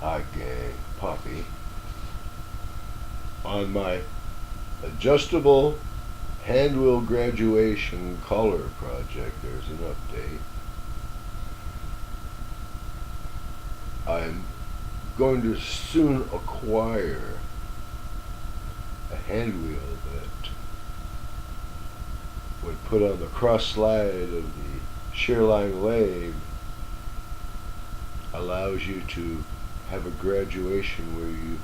Hi gang, Poppy. On my adjustable handwheel graduation collar project, there's an update. I'm going to soon acquire a handwheel that would put on the cross slide of the shear line lathe, allows you to have a graduation where you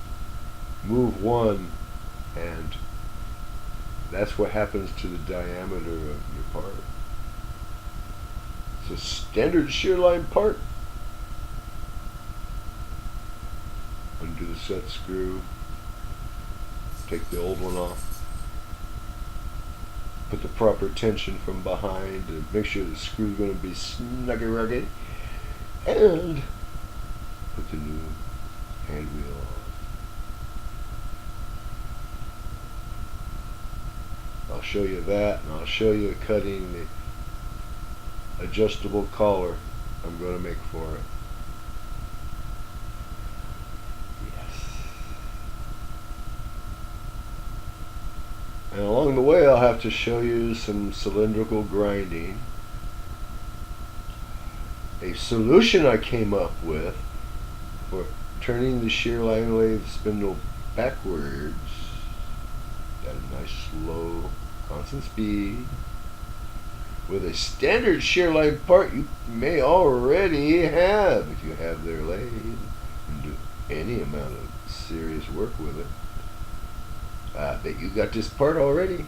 move one and that's what happens to the diameter of your part. It's a standard shear line part. Undo the set screw, take the old one off, put the proper tension from behind and make sure the screw's going to be snuggy ruggy, and put the new hand wheel on. I'll show you that, and I'll show you cutting the adjustable collar I'm going to make for it. And along the way I'll have to show you some cylindrical grinding. A solution I came up with for turning the shear line lathe spindle backwards at a nice slow constant speed with a standard shear line part you may already have if you have their lathe and do any amount of serious work with it. I bet you got this part already.